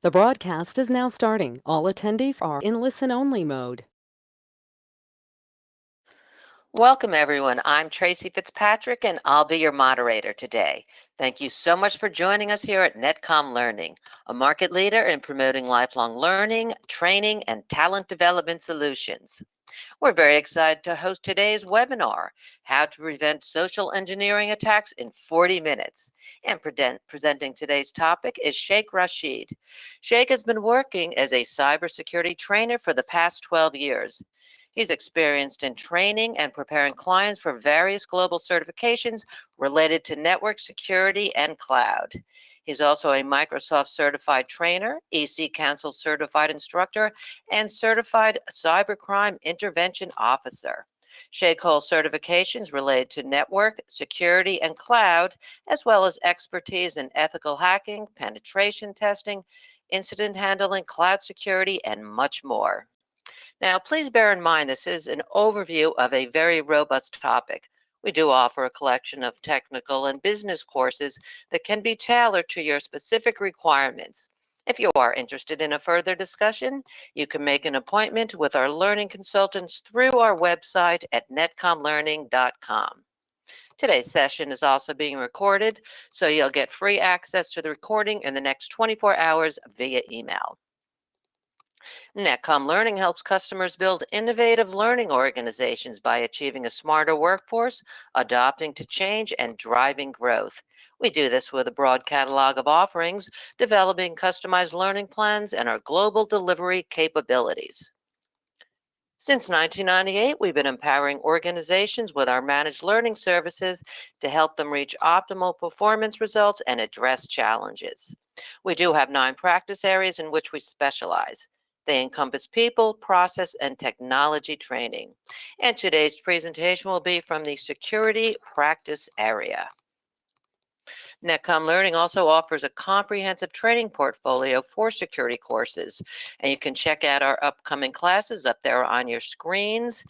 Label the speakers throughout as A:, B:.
A: The broadcast is now starting. All attendees are in listen-only mode.
B: Welcome, everyone. I'm Tracy Fitzpatrick, and I'll be your moderator today. Thank you so much for joining us here at NetCom Learning, a market leader in promoting lifelong learning, training, and talent development solutions. We're very excited to host today's webinar, How to Prevent Social Engineering Attacks in 40 Minutes. And presenting today's topic is Sheikh Raashid. Sheikh has been working as a cybersecurity trainer for the past 12 years. He's experienced in training and preparing clients for various global certifications related to network security and cloud. He's also a Microsoft certified trainer, EC Council certified instructor, and certified cybercrime intervention officer. Sheikh holds certifications related to network, security, and cloud, as well as expertise in ethical hacking, penetration testing, incident handling, cloud security, and much more. Now, please bear in mind this is an overview of a very robust topic. We do offer a collection of technical and business courses that can be tailored to your specific requirements. If you are interested in a further discussion, you can make an appointment with our learning consultants through our website at netcomlearning.com. Today's session is also being recorded, so you'll get free access to the recording in the next 24 hours via email. NetCom Learning helps customers build innovative learning organizations by achieving a smarter workforce, adapting to change, and driving growth. We do this with a broad catalog of offerings, developing customized learning plans, and our global delivery capabilities. Since 1998, we've been empowering organizations with our managed learning services to help them reach optimal performance results and address challenges. We do have 9 practice areas in which we specialize. They encompass people, process, and technology training. And today's presentation will be from the security practice area. NetCom Learning also offers a comprehensive training portfolio for security courses. And you can check out our upcoming classes up there on your screens.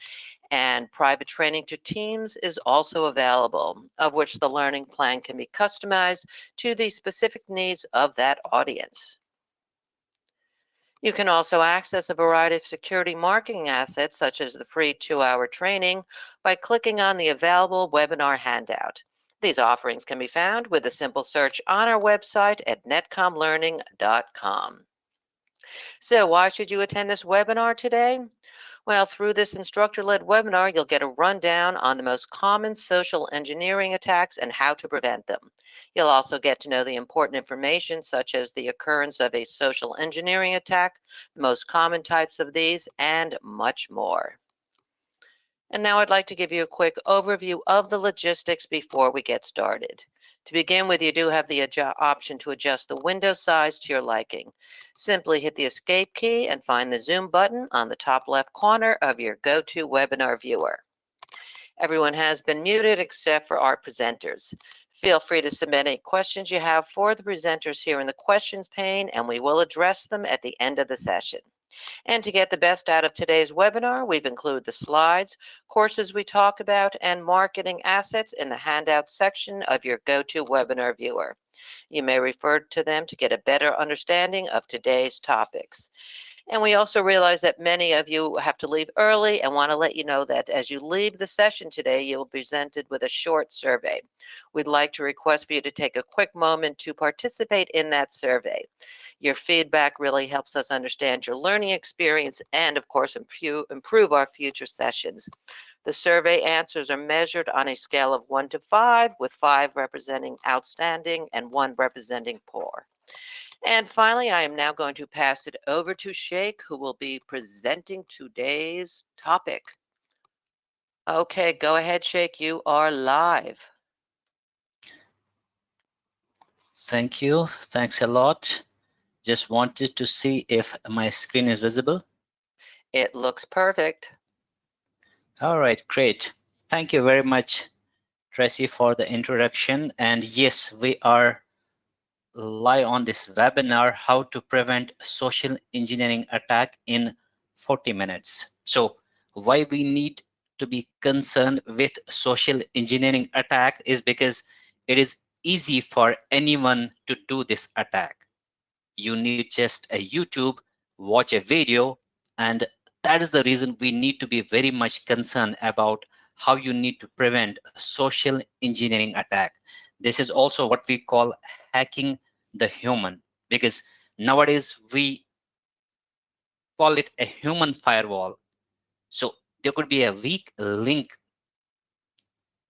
B: And private training to teams is also available, of which the learning plan can be customized to the specific needs of that audience. You can also access a variety of security marketing assets, such as the free 2-hour training, by clicking on the available webinar handout. These offerings can be found with a simple search on our website at netcomlearning.com. So why should you attend this webinar today? Well, through this instructor-led webinar, you'll get a rundown on the most common social engineering attacks and how to prevent them. You'll also get to know the important information, such as the occurrence of a social engineering attack, the most common types of these, and much more. And now I'd like to give you a quick overview of the logistics before we get started. To begin with, you do have the option to adjust the window size to your liking. Simply hit the Escape key and find the Zoom button on the top left corner of your GoToWebinar viewer. Everyone has been muted except for our presenters. Feel free to submit any questions you have for the presenters here in the questions pane, and we will address them at the end of the session. And to get the best out of today's webinar, we've included the slides, courses we talk about, and marketing assets in the handout section of your GoToWebinar viewer. You may refer to them to get a better understanding of today's topics. And we also realize that many of you have to leave early and want to let you know that as you leave the session today, you'll be presented with a short survey. We'd like to request for you to take a quick moment to participate in that survey. Your feedback really helps us understand your learning experience and, of course, improve our future sessions. The survey answers are measured on a scale of 1 to 5, with 5 representing outstanding and 1 representing poor. And finally, I am now going to pass it over to Sheikh, who will be presenting today's topic. Okay, go ahead, Sheikh. You are live.
C: Thank you. Thanks a lot. Just wanted to see if my screen is visible.
B: It looks perfect.
C: All right, great. Thank you very much, Tracy, for the introduction. And yes, we are live on this webinar, How to Prevent Social Engineering Attack in 40 minutes. So why we need to be concerned with social engineering attack is because it is easy for anyone to do this attack. you need just a YouTube, watch a video, and that is the reason we need to be very much concerned about how you need to prevent social engineering attack. This is also what we call hacking the human, because nowadays we call it a human firewall. So there could be a weak link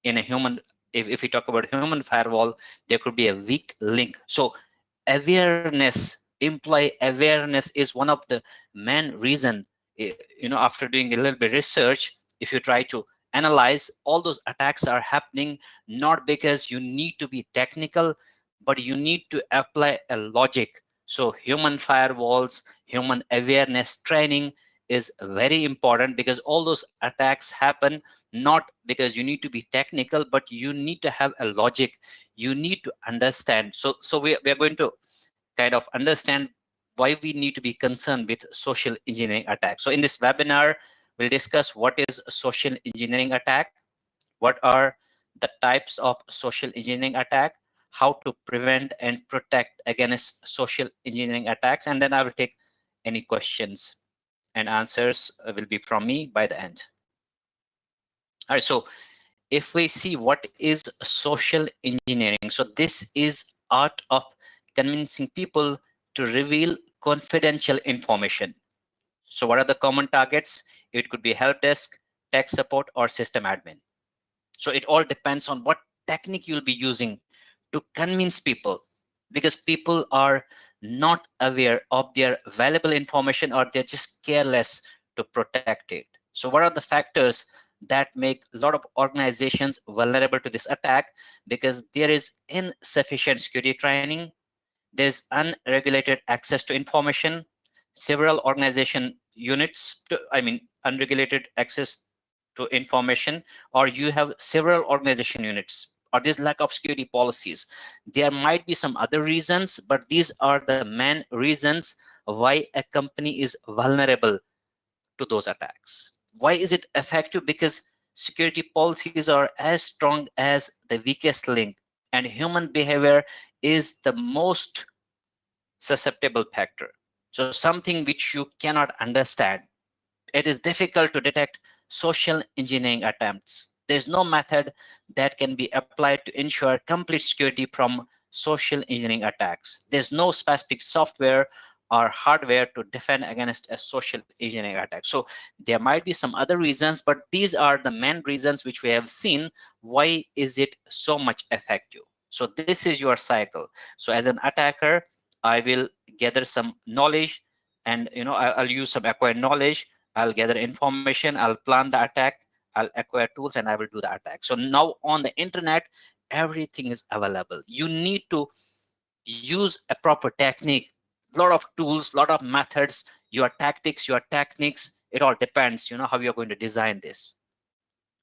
C: in a human. If we talk about human firewall, there could be a weak link. So awareness, employee awareness is one of the main reason. After doing a little bit research, if you try to analyze, all those attacks are happening not because you need to be technical, but you need to apply a logic. So human firewalls, human awareness training is very important, because all those attacks happen not because you need to be technical, but you need to have a logic. You need to understand. So we are going to kind of understand why we need to be concerned with social engineering attacks. So in this webinar, we'll discuss what is social engineering attack, what are the types of social engineering attack, how to prevent and protect against social engineering attacks, and then I will take any questions and answers will be from me by the end. All right, so if we see what is social engineering, so this is art of convincing people to reveal confidential information. So what are the common targets? It could be help desk, tech support, or system admin. So it all depends on what technique you'll be using to convince people, because people are not aware of their valuable information, or they're just careless to protect it. So what are the factors that make a lot of organizations vulnerable to this attack? Because there is insufficient security training, there's unregulated access to information, several organization units unregulated access to information, or you have several organization units, or there's lack of security policies. There might be some other reasons, but these are the main reasons why a company is vulnerable to those attacks. Why is it effective? Because security policies are as strong as the weakest link, and human behavior is the most susceptible factor. So something which you cannot understand, it is difficult to detect social engineering attempts. There's no method that can be applied to ensure complete security from social engineering attacks. There's no specific software or hardware to defend against a social engineering attack. So there might be some other reasons, but these are the main reasons which we have seen. Why is it so much effective? So this is your cycle. So as an attacker, I will gather some knowledge, and I'll use some acquired knowledge. I'll gather information, I'll plan the attack, I'll acquire tools, and I will do the attack. So now on the internet, everything is available. You need to use a proper technique, a lot of tools, a lot of methods, your tactics, your techniques. It all depends, how you're going to design this.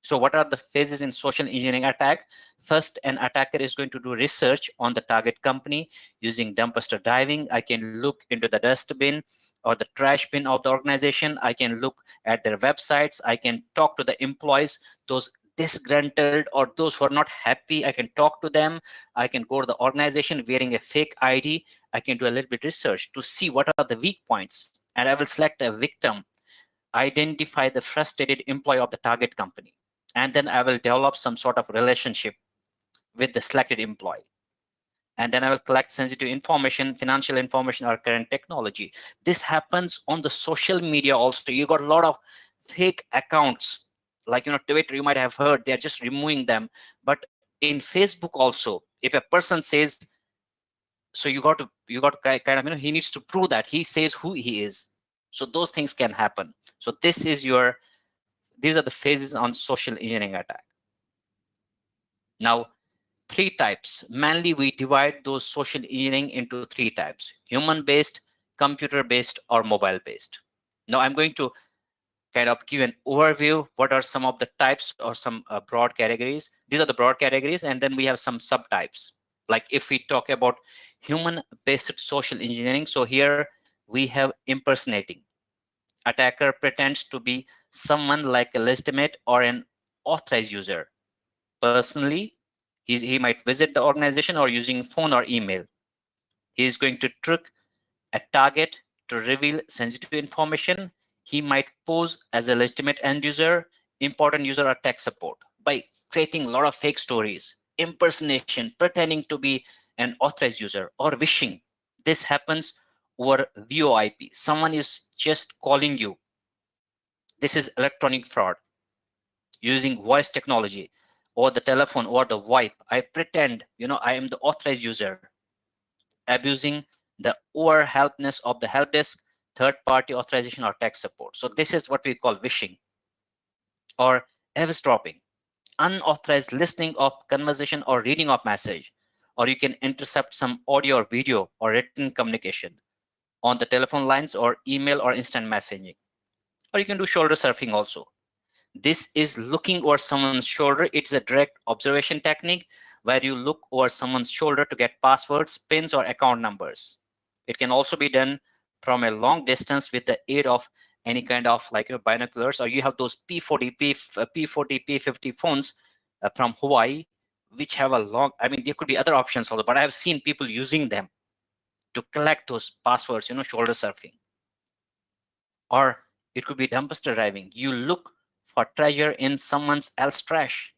C: So what are the phases in social engineering attack? First, an attacker is going to do research on the target company using dumpster diving. I can look into the dustbin or the trash bin of the organization. I can look at their websites. I can talk to the employees, those disgruntled or those who are not happy. I can talk to them. I can go to the organization wearing a fake ID. I can do a little bit research to see what are the weak points, and I will select a victim, identify the frustrated employee of the target company, and then I will develop some sort of relationship with the selected employee. And then I will collect sensitive information, financial information, or current technology. This happens on the social media also. You got a lot of fake accounts, like Twitter, you might have heard, they're just removing them. But in Facebook also, if a person says, so you got to kind of, he needs to prove that he says who he is. So those things can happen. So these are the phases on social engineering attack. Now, 3 types. Mainly, we divide those social engineering into 3 types: human-based, computer-based, or mobile-based. Now, I'm going to kind of give an overview. What are some of the types or some broad categories? These are the broad categories, and then we have some subtypes. Like if we talk about human-based social engineering, so here we have impersonating. Attacker pretends to be someone like a legitimate or an authorized user. Personally, he might visit the organization or using phone or email. He is going to trick a target to reveal sensitive information. He might pose as a legitimate end user, important user, or tech support by creating a lot of fake stories, impersonation, pretending to be an authorized user, or wishing. This happens over VoIP. Someone is just calling you. This is electronic fraud using voice technology or the telephone or the VoIP. I pretend, I am the authorized user, abusing the over helpness of the help desk, third-party authorization, or tech support. So this is what we call wishing. Or eavesdropping, unauthorized listening of conversation or reading of message, or you can intercept some audio or video or written communication on the telephone lines or email or instant messaging. Or you can do shoulder surfing also. This is looking over someone's shoulder. It's a direct observation technique where you look over someone's shoulder to get passwords, pins, or account numbers. It can also be done from a long distance with the aid of any kind of binoculars, or you have those P40, P40, P50 phones from Hawaii, which have a long, there could be other options also, but I have seen people using them to collect those passwords, shoulder surfing. Or it could be dumpster diving. You look for treasure in someone else's trash.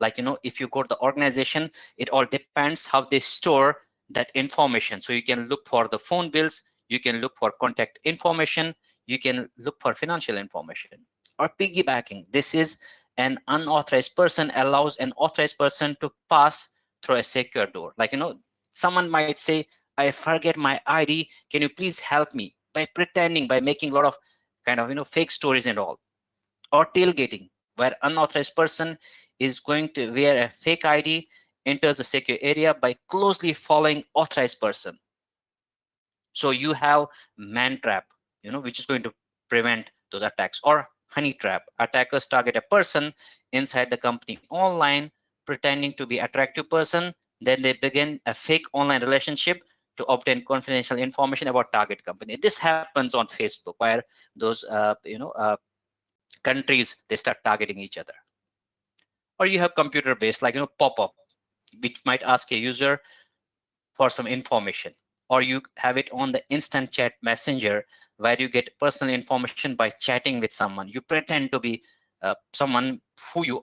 C: If you go to the organization, it all depends how they store that information. So you can look for the phone bills, you can look for contact information, you can look for financial information. Or piggybacking. This is an unauthorized person allows an authorized person to pass through a secure door. Someone might say, I forget my ID, can you please help me? By pretending, by making a lot of fake stories and all. Or tailgating, where unauthorized person is going to wear a fake ID, enters a secure area by closely following authorized person. So you have man trap, which is going to prevent those attacks. Or honey trap, attackers target a person inside the company online, pretending to be attractive person. Then they begin a fake online relationship to obtain confidential information about target company. This happens on Facebook, where those countries, they start targeting each other. Or you have computer based, pop-up, which might ask a user for some information. Or you have it on the instant chat messenger, where you get personal information by chatting with someone. You pretend to be someone who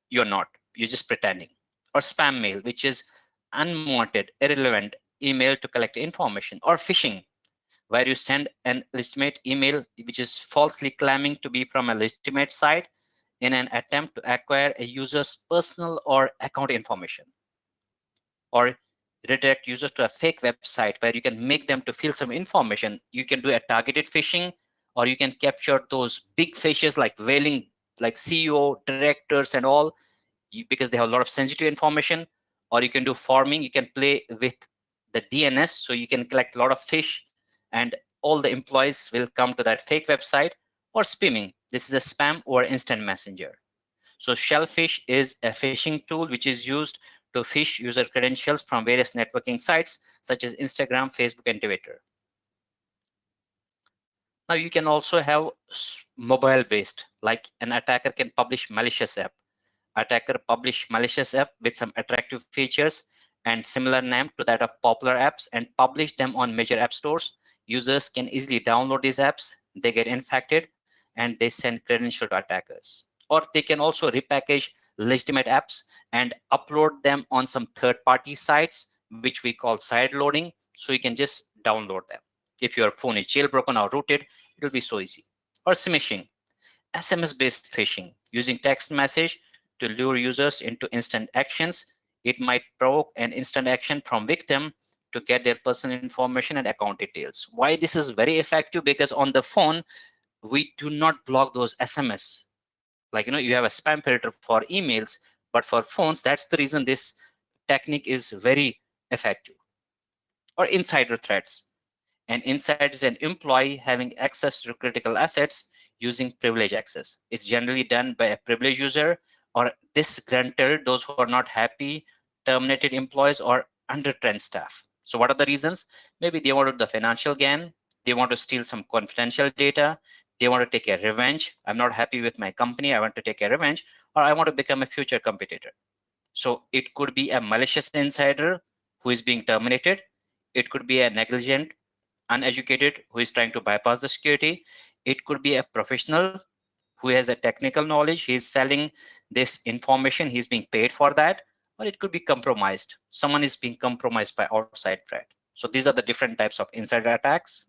C: you're not, you're just pretending. Or spam mail, which is unwanted, irrelevant email to collect information. Or phishing, where you send an legitimate email which is falsely claiming to be from a legitimate site in an attempt to acquire a user's personal or account information. Or redirect users to a fake website where you can make them to fill some information. You can do a targeted phishing, or you can capture those big fishes like whaling, like CEO, directors and all, because they have a lot of sensitive information. Or you can do farming, you can play with the DNS, so you can collect a lot of fish and all the employees will come to that fake website. Or spamming, this is a spam or instant messenger. So Shellfish is a phishing tool which is used to phish user credentials from various networking sites such as Instagram, Facebook, and Twitter. Now you can also have mobile based, like an attacker can publish malicious app. Attacker publish malicious app with some attractive features and similar name to that of popular apps and publish them on major app stores. Users can easily download these apps, they get infected, and they send credential to attackers. Or they can also repackage legitimate apps and upload them on some third-party sites, which we call side loading, so you can just download them. If your phone is jailbroken or rooted, it will be so easy. Or smishing, SMS-based phishing, using text message to lure users into instant actions. It might provoke an instant action from victim to get their personal information and account details. Why this is very effective? Because on the phone, we do not block those SMS. You have a spam filter for emails, but for phones, that's the reason this technique is very effective. Or insider threats. An insider is an employee having access to critical assets using privilege access. It's generally done by a privileged user or disgruntled, those who are not happy, terminated employees, or undertrained staff. So what are the reasons? Maybe they wanted the financial gain, they want to steal some confidential data, they want to take a revenge. I'm not happy with my company, I want to take a revenge, or I want to become a future competitor. So it could be a malicious insider who is being terminated. It could be a negligent uneducated who is trying to bypass the security. It could be a professional who has a technical knowledge. He's selling this information. He's being paid for that. Or it could be compromised. Someone is being compromised by outside threat. So these are the different types of insider attacks.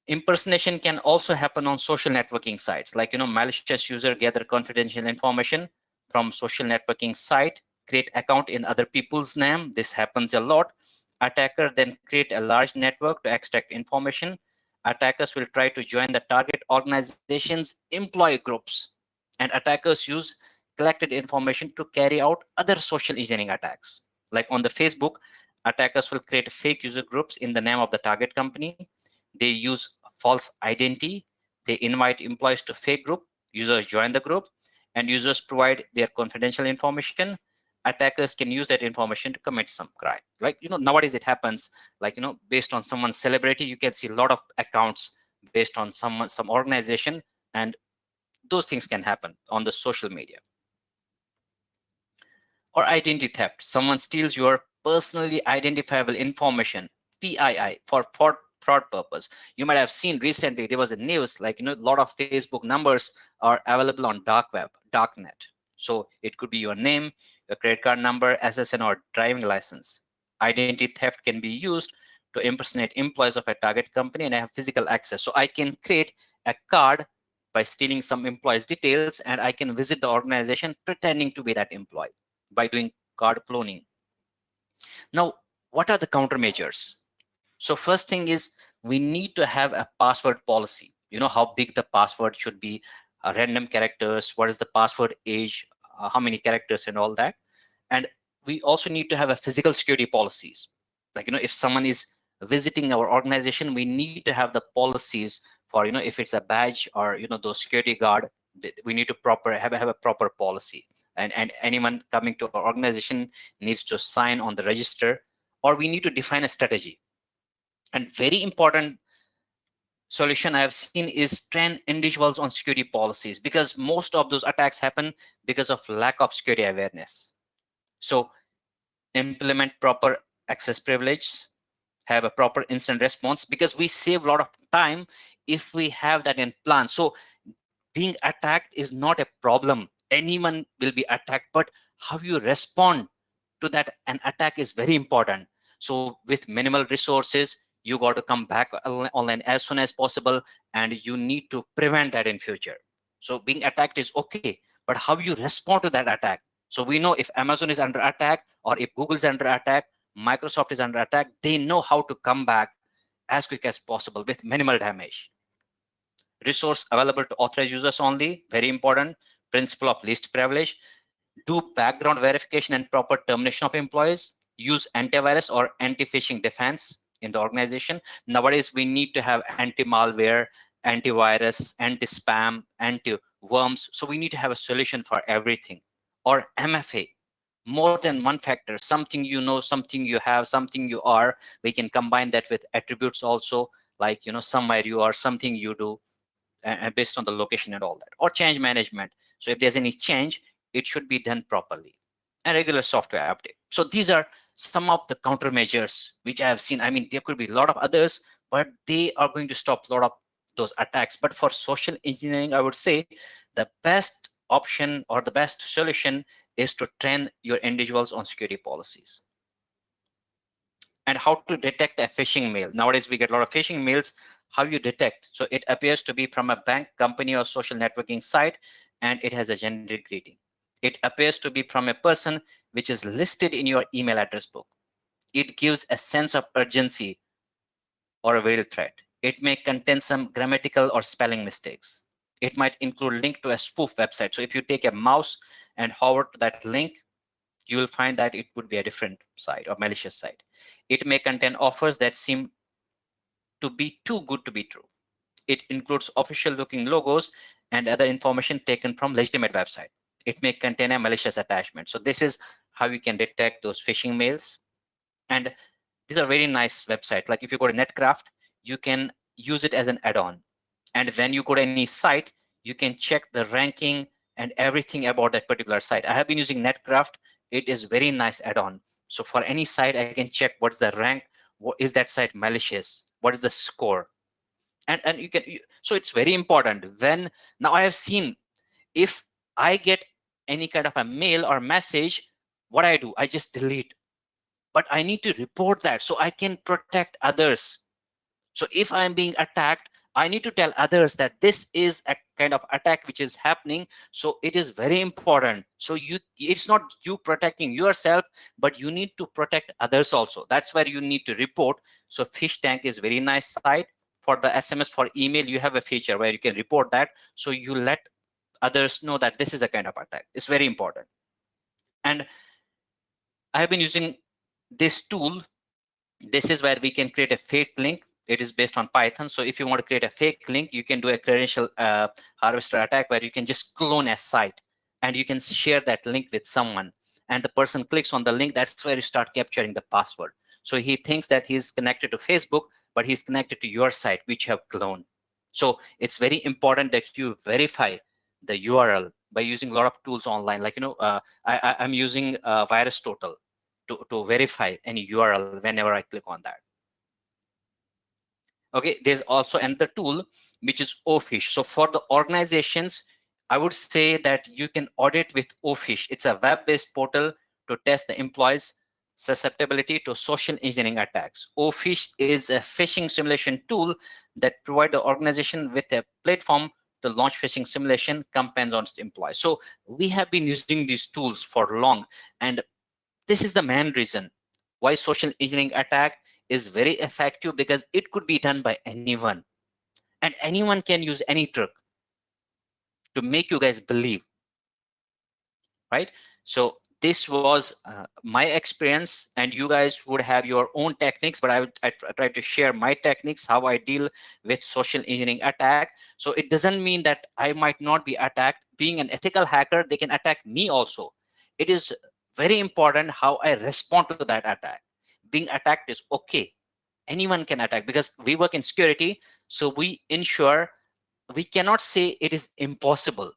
C: Impersonation can also happen on social networking sites, like malicious user gather confidential information from social networking site, create account in other people's name. This happens a lot. Attacker then create a large network to extract information. Attackers will try to join the target organization's employee groups, and attackers use collected information to carry out other social engineering attacks. Like on the Facebook, attackers will create fake user groups in the name of the target company. They use false identity. They invite employees to fake group. Users join the group, and users provide their confidential information. Attackers can use that information to commit some crime. Like nowadays it happens, like based on someone's celebrity, you can see a lot of accounts based on some organization, and those things can happen on the social media. Or identity theft. Someone steals your personally identifiable information, PII, for fraud purpose. You might have seen recently there was a news, like a lot of Facebook numbers are available on dark web, darknet. So it could be your name, your credit card number, SSN, or driving license. Identity theft can be used to impersonate employees of a target company and have physical access. So I can create a card by stealing some employees' details, and I can visit the organization pretending to be that employee by doing card cloning. Now, what are the countermeasures? So first thing is we need to have a password policy. How big the password should be, random characters, what is the password age, how many characters and all that. And we also need to have a physical security policies. Like, if someone is visiting our organization, we need to have the policies for, if it's a badge or, those security guard, we need to have a proper policy. And anyone coming to our organization needs to sign on the register, or we need to define a strategy. And very important solution I have seen is train individuals on security policies, because most of those attacks happen because of lack of security awareness. So implement proper access privilege, have a proper instant response, because we save a lot of time if we have that in plan. So being attacked is not a problem. Anyone will be attacked, but how you respond to that an attack is very important. So with minimal resources, you got to come back online as soon as possible, and you need to prevent that in future. So being attacked is okay, but how you respond to that attack. So we know if Amazon is under attack, or if Google is under attack, Microsoft is under attack, they know how to come back as quick as possible with minimal damage. Resource available to authorized users only, very important. Principle of least privilege. Do background verification and proper termination of employees. Use antivirus or anti-phishing defense in the organization. Nowadays, we need to have anti-malware, antivirus, anti-spam, anti-worms. So we need to have a solution for everything. Or MFA, more than one factor, something you know, something you have, something you are. We can combine that with attributes also, like somewhere you are, something you do, and based on the location and all that. Or change management. So if there's any change, it should be done properly. And regular software update. So these are some of the countermeasures which I have seen. I mean, there could be a lot of others, but they are going to stop a lot of those attacks. But for social engineering, I would say the best option or the best solution is to train your individuals on security policies. And how to detect a phishing mail. Nowadays, we get a lot of phishing mails. How you detect? So it appears to be from a bank, company, or social networking site, and it has a generic greeting. It appears to be from a person which is listed in your email address book. It gives a sense of urgency or a veiled threat. It may contain some grammatical or spelling mistakes. It might include link to a spoof website. So if you take a mouse and hover to that link, you will find that it would be a different site or malicious site. It may contain offers that seem to be too good to be true. It includes official looking logos and other information taken from legitimate website. It may contain a malicious attachment. So this is how you can detect those phishing mails. And these are very nice websites. Like if you go to Netcraft, you can use it as an add-on. And when you go to any site, you can check the ranking and everything about that particular site. I have been using Netcraft. It is very nice add-on. So for any site, I can check what's the rank, What is that site malicious? What is the score? And so it's very important. When now I have seen, if I get any kind of a mail or message, what I do, I just delete. But I need to report that so I can protect others. So if I'm being attacked, I need to tell others that this is a kind of attack which is happening. So it is very important. So it's not you protecting yourself, but you need to protect others also. That's where you need to report. So Fish Tank is very nice site. For the SMS, for email, you have a feature where you can report that. So you let others know that this is a kind of attack. It's very important. And I have been using this tool. This is where we can create a fake link. It is based on Python. So if you want to create a fake link, you can do a credential harvester attack where you can just clone a site and you can share that link with someone. And the person clicks on the link. That's where you start capturing the password. So he thinks that he's connected to Facebook, but he's connected to your site, which you have cloned. So it's very important that you verify the URL by using a lot of tools online. Like, I'm using VirusTotal to verify any URL whenever I click on that. Okay, there's also another tool which is OHPHISH. So for the organizations, I would say that you can audit with OHPHISH. It's a web-based portal to test the employees' susceptibility to social engineering attacks. OHPHISH is a phishing simulation tool that provides the organization with a platform to launch phishing simulation campaigns on its employees. So we have been using these tools for long, and this is the main reason why social engineering attack is very effective, because it could be done by anyone, and anyone can use any trick to make you guys believe, right? So this was my experience, and you guys would have your own techniques, but I try to share my techniques, how I deal with social engineering attack. So it doesn't mean that I might not be attacked. Being an ethical hacker, they can attack me also. It is very important how I respond to that attack. Being attacked is okay. Anyone can attack, because we work in security, so we ensure, we cannot say it is impossible,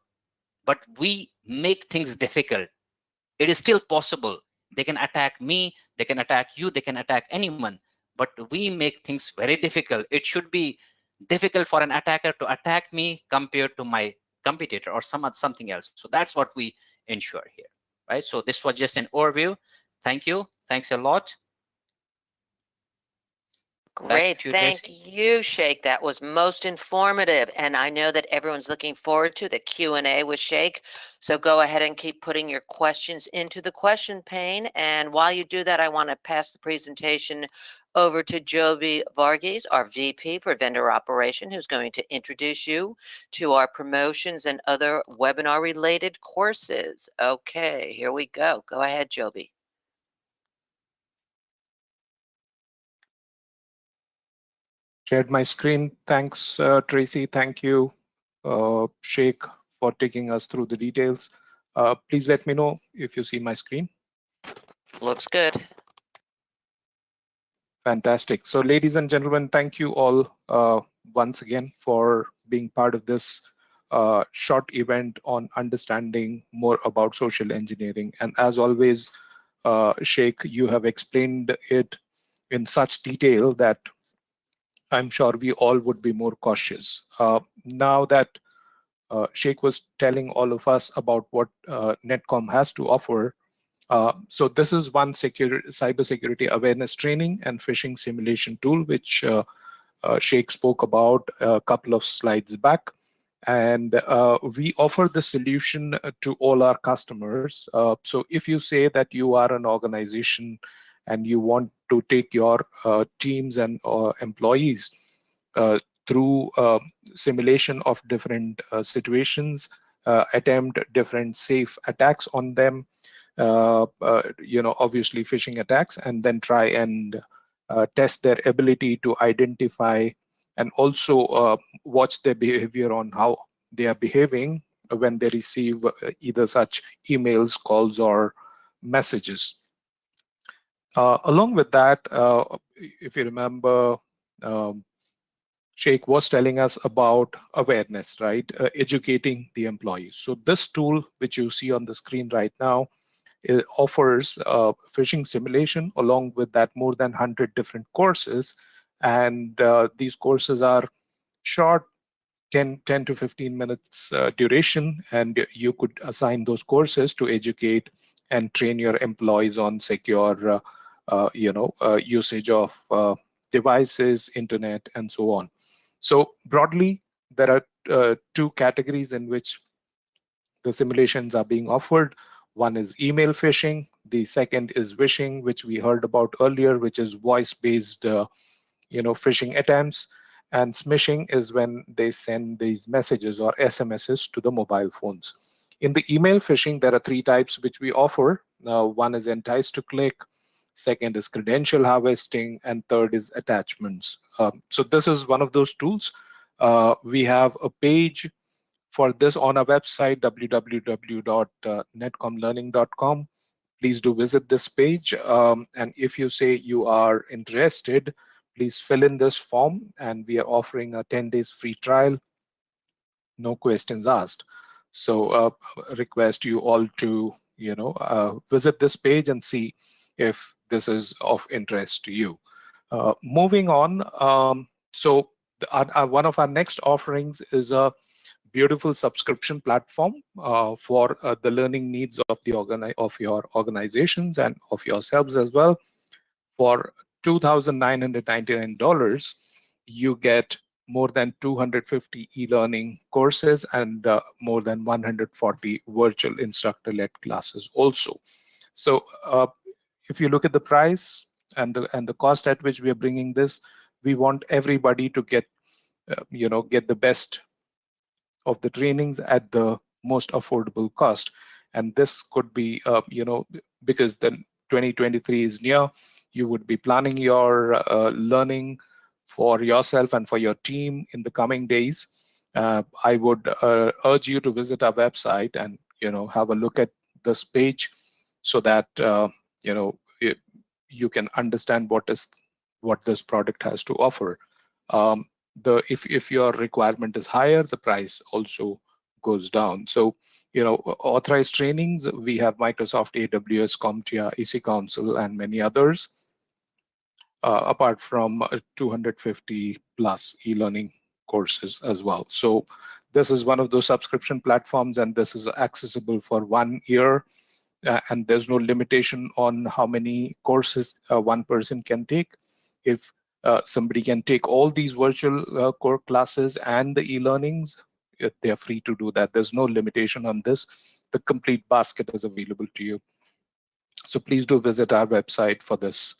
C: but we make things difficult. It is still possible. They can attack me, they can attack you, they can attack anyone, but we make things very difficult. It should be difficult for an attacker to attack me compared to my competitor or something else. So that's what we ensure here, right? So this was just an overview. Thank you. Thanks a lot.
B: Great. Thank you, Sheikh. That was most informative. And I know that everyone's looking forward to the Q&A with Sheikh. So go ahead and keep putting your questions into the question pane. And while you do that, I want to pass the presentation over to Joby Varghese, our VP for Vendor Operation, who's going to introduce you to our promotions and other webinar-related courses. Okay, here we go. Go ahead, Joby.
D: Shared my screen. Thanks, Tracy. Thank you, Sheikh, for taking us through the details. Please let me know if you see my screen.
B: Looks good.
D: Fantastic. So ladies and gentlemen, thank you all once again for being part of this short event on understanding more about social engineering. And as always, Sheikh, you have explained it in such detail that I'm sure we all would be more cautious. Now that Sheikh was telling all of us about what NetCom has to offer, so this is one cybersecurity awareness training and phishing simulation tool, which Sheikh spoke about a couple of slides back. And we offer the solution to all our customers. So if you say that you are an organization and you want to take your teams and employees through simulation of different situations, attempt different safe attacks on them, obviously phishing attacks, and then try and test their ability to identify and also watch their behavior on how they are behaving when they receive either such emails, calls, or messages. Along with that, if you remember, Sheikh was telling us about awareness, right? Educating the employees. So this tool, which you see on the screen right now, it offers phishing simulation along with that more than 100 different courses. And these courses are short, 10 to 15 minutes duration, and you could assign those courses to educate and train your employees on secure usage of devices, internet, and so on. So broadly, there are two categories in which the simulations are being offered. One is email phishing. The second is wishing, which we heard about earlier, which is voice-based phishing attempts. And smishing is when they send these messages or SMSs to the mobile phones. In the email phishing, there are three types which we offer. One is entice to click, second is credential harvesting, and third is attachments. So this is one of those tools. We have a page for this on our website, www.netcomlearning.com. Please do visit this page. And if you say you are interested, please fill in this form, and we are offering a 10 days free trial, no questions asked. So request you all to visit this page and see if this is of interest to you. Moving on, so one of our next offerings is a beautiful subscription platform for the learning needs of your organizations and of yourselves as well. For $2,999, you get more than 250 e-learning courses and more than 140 virtual instructor-led classes also. So if you look at the price and the cost at which we are bringing this, we want everybody to get the best of the trainings at the most affordable cost. And this could be because the 2023 is near, you would be planning your learning for yourself and for your team in the coming days. I would urge you to visit our website and have a look at this page so that you can understand what this product has to offer. If your requirement is higher, the price also goes down. So authorized trainings, we have Microsoft, AWS, CompTIA, EC Council, and many others, apart from 250 plus e-learning courses as well. So this is one of those subscription platforms, and this is accessible for 1 year, and there's no limitation on how many courses one person can take. If somebody can take all these virtual core classes and the e-learnings, they're free to do that. There's no limitation on this. The complete basket is available to you. So please do visit our website for this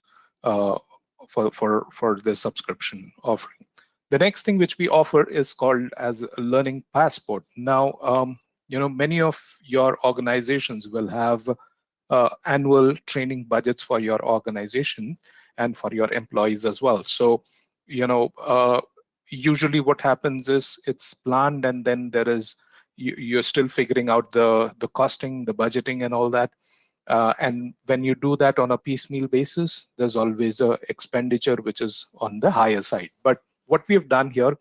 D: for this subscription offering. The next thing which we offer is called as a Learning Passport. Now, many of your organizations will have annual training budgets for your organization and for your employees as well. So, usually what happens is it's planned, and then there is you're still figuring out the costing, the budgeting, and all that. And when you do that on a piecemeal basis, there's always a expenditure which is on the higher side. But what we have done here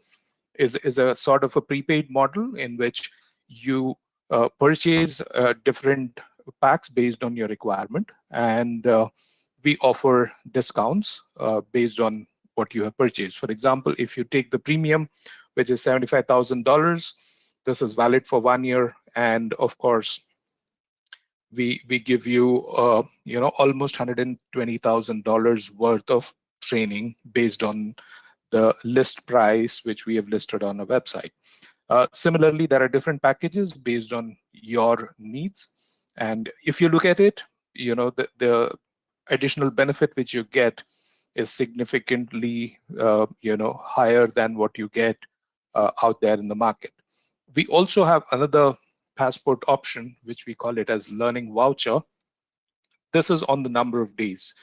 D: is a sort of a prepaid model in which you purchase different packs based on your requirement, and we offer discounts based on what you have purchased. For example, if you take the premium, which is $75,000, this is valid for 1 year, and of course, we give you almost $120,000 worth of training based on the list price which we have listed on our website. Similarly, there are different packages based on your needs, and if you look at it, the additional benefit which you get is significantly higher than what you get out there in the market. We also have another passport option, which we call it as learning voucher. This is on the number of days.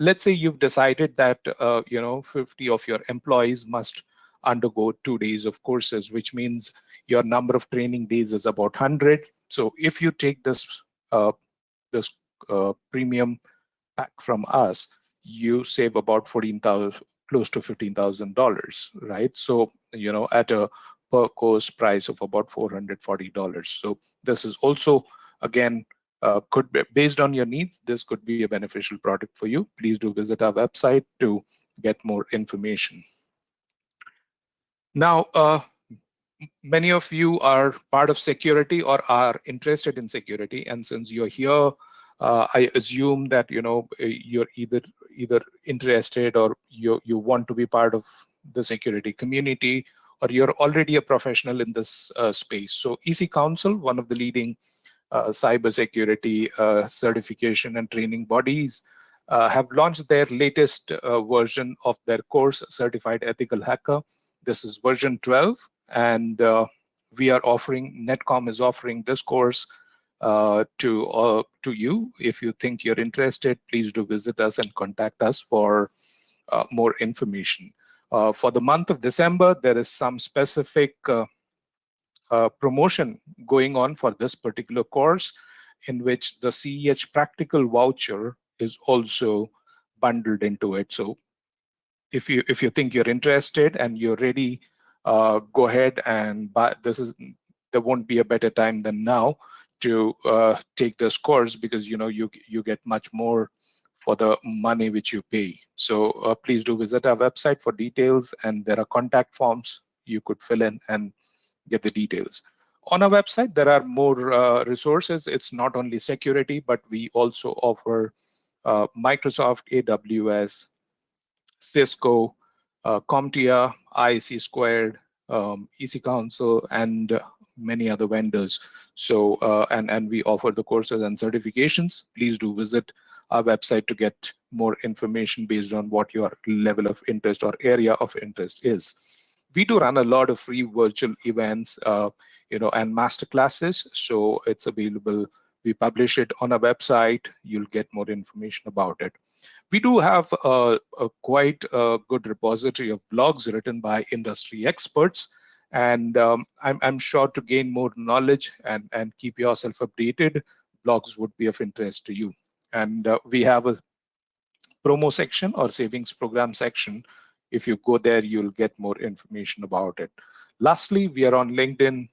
D: Let's say you've decided that 50 of your employees must undergo 2 days of courses, which means your number of training days is about 100. So if you take this premium pack from us, you save about $14,000, close to $15,000, right? So at a per course price of about $440. So this is also again could be based on your needs. This could be a beneficial product for you. Please do visit our website to get more information. Now, many of you are part of security or are interested in security, and since you're here, I assume that you're either interested or you want to be part of the security community, or you're already a professional in this space. So EC Council, one of the leading cybersecurity certification and training bodies, have launched their latest version of their course, Certified Ethical Hacker. This is version 12, and we are offering, NetCom is offering this course to you. If you think you're interested, please do visit us and contact us for more information. For the month of December, there is some specific promotion going on for this particular course, in which the CEH practical voucher is also bundled into it. So if you think you're interested and you're ready, go ahead and buy. There won't be a better time than now to take this course, because you get much more for the money which you pay. So please do visit our website for details, and there are contact forms you could fill in and get the details. On our website, there are more resources. It's not only security, but we also offer Microsoft, AWS, Cisco, CompTIA, IC Squared, EC Council, and many other vendors. So, and we offer the courses and certifications. Please do visit our website to get more information based on what your level of interest or area of interest is. We do run a lot of free virtual events, and master classes. So it's available. We publish it on our website. You'll get more information about it. We do have a quite good repository of blogs written by industry experts, and I'm sure to gain more knowledge and keep yourself updated, blogs would be of interest to you. And we have a promo section or savings program section. If you go there, you'll get more information about it. Lastly, we are on LinkedIn,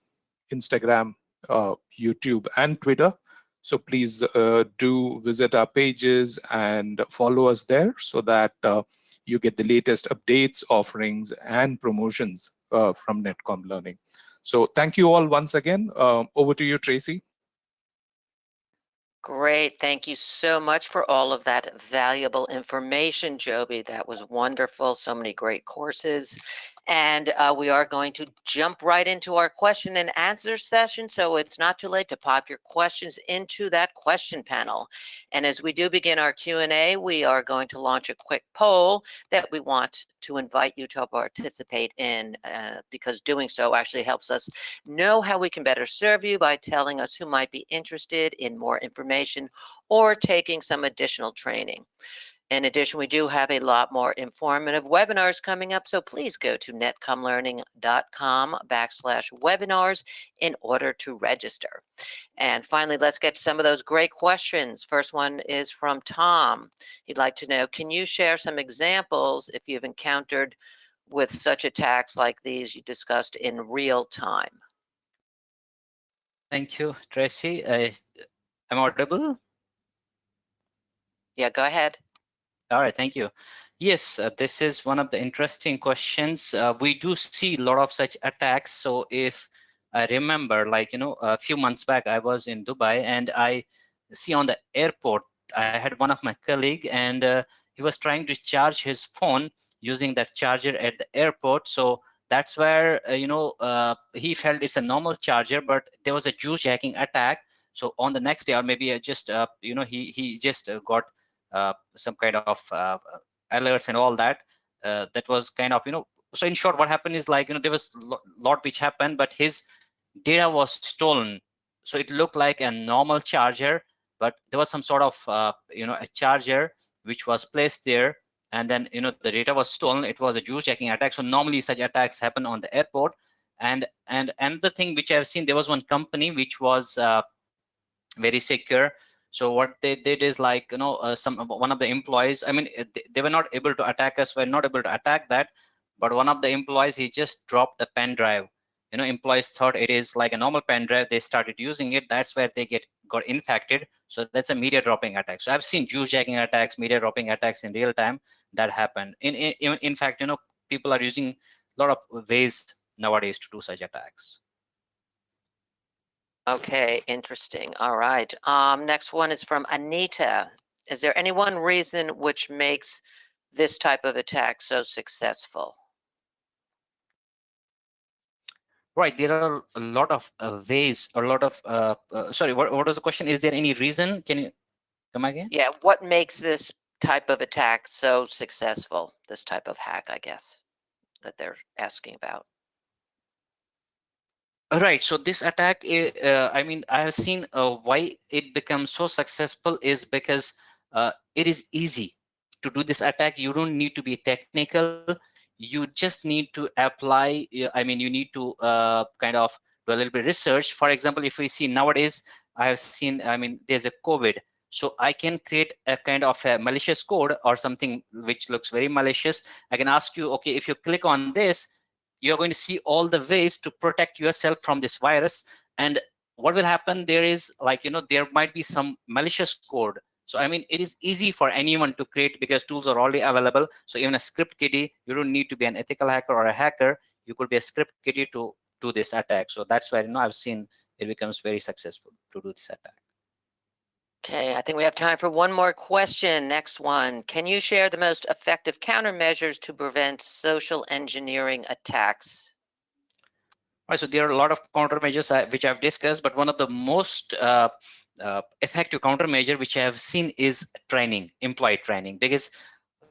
D: Instagram, YouTube, and Twitter. So please do visit our pages and follow us there, so that you get the latest updates, offerings, and promotions from NetCom Learning. So thank you all once again. Over to you, Tracy.
B: Great. Thank you so much for all of that valuable information, Joby. That was wonderful. So many great courses. And we are going to jump right into our question and answer session. So it's not too late to pop your questions into that question panel. And as we do begin our Q&A, we are going to launch a quick poll that we want to invite you to participate in, because doing so actually helps us know how we can better serve you by telling us who might be interested in more information or taking some additional training. In addition, we do have a lot more informative webinars coming up, so please go to netcomlearning.com/webinars in order to register. And finally, let's get some of those great questions. First one is from Tom. He'd like to know, can you share some examples if you've encountered with such attacks like these you discussed in real time?
C: Thank you, Tracy. I'm audible?
B: Yeah, go ahead.
C: All right, thank you. Yes, this is one of the interesting questions. We do see a lot of such attacks. So if I remember, like, a few months back, I was in Dubai, and I see on the airport, I had one of my colleague, and he was trying to charge his phone using that charger at the airport. So that's where, he felt it's a normal charger, but there was a Jew hacking attack. So on the next day, or maybe just, he just got some kind of alerts and all that. That was kind of, so in short, what happened is, like, there was a lot which happened, but his data was stolen. So it looked like a normal charger, but there was some sort of, a charger which was placed there, and then, the data was stolen. It was a Jew checking attack. So normally such attacks happen on the airport. And the thing which I've seen, there was one company which was very secure. So what they did is, like, one of the employees, I mean, they were not able to attack us, were not able to attack that, but one of the employees, he just dropped the pen drive. Employees thought it is like a normal pen drive. They started using it. That's where they got infected. So that's a media dropping attack. So I've seen juice jacking attacks, media dropping attacks in real time that happen. In fact, people are using a lot of ways nowadays to do such attacks.
B: Okay, interesting. All right. Next one is from Anita. Is there any one reason which makes this type of attack so successful?
C: Right, there are a lot of ways, a lot of, sorry, what was the question? Is there any reason? Can you come again?
B: Yeah, what makes this type of attack so successful? This type of hack, I guess, that they're asking about.
C: Right, so this attack, I mean, I have seen why it becomes so successful is because it is easy to do this attack. You don't need to be technical. You just need to apply, I mean, you need to kind of do a little bit of research. For example, if we see nowadays, I have seen, I mean, there's a COVID. So I can create a kind of a malicious code or something which looks very malicious. I can ask you, okay, if you click on this, you're going to see all the ways to protect yourself from this virus. And what will happen there is, like, there might be some malicious code. So I mean, it is easy for anyone to create because tools are already available. So even a script kiddie, you don't need to be an ethical hacker or a hacker. You could be a script kiddie to do this attack. So that's where I've seen it becomes very successful to do this attack.
B: Okay, I think we have time for one more question. Next one. Can you share the most effective countermeasures to prevent social engineering attacks?
C: All right, so there are a lot of countermeasures which I've discussed, but one of the most effective countermeasure which I have seen is training, employee training, because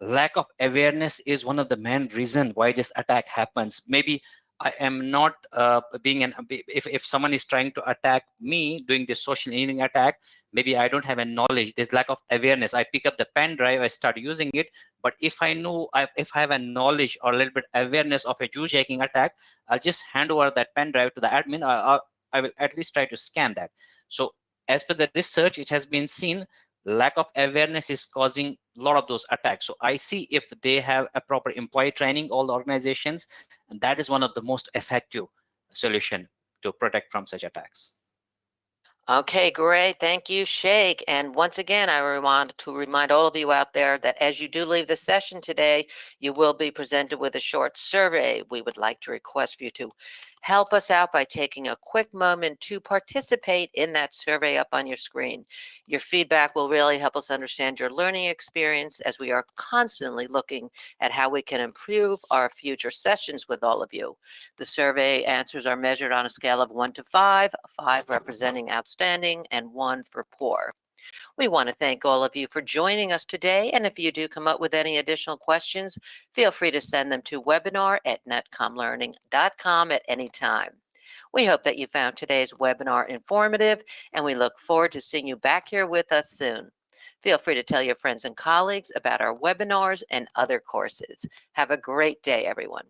C: lack of awareness is one of the main reason why this attack happens. Maybe I am not if someone is trying to attack me doing this social engineering attack, maybe I don't have a knowledge. There's lack of awareness. I pick up the pen drive, I start using it. But if I know, if I have a knowledge or a little bit awareness of a juice jacking attack, I'll just hand over that pen drive to the admin. I will at least try to scan that. So as per the research, it has been seen lack of awareness is causing a lot of those attacks. So I see if they have a proper employee training, all the organizations, and that is one of the most effective solution to protect from such attacks.
B: Okay, great. Thank you, Sheikh. And once again, I want to remind all of you out there that as you do leave the session today, you will be presented with a short survey. We would like to request for you to help us out by taking a quick moment to participate in that survey up on your screen. Your feedback will really help us understand your learning experience as we are constantly looking at how we can improve our future sessions with all of you. The survey answers are measured on a scale of 1 to 5, 5 representing outstanding and 1 for poor. We want to thank all of you for joining us today, and if you do come up with any additional questions, feel free to send them to webinar@netcomlearning.com at any time. We hope that you found today's webinar informative, and we look forward to seeing you back here with us soon. Feel free to tell your friends and colleagues about our webinars and other courses. Have a great day, everyone.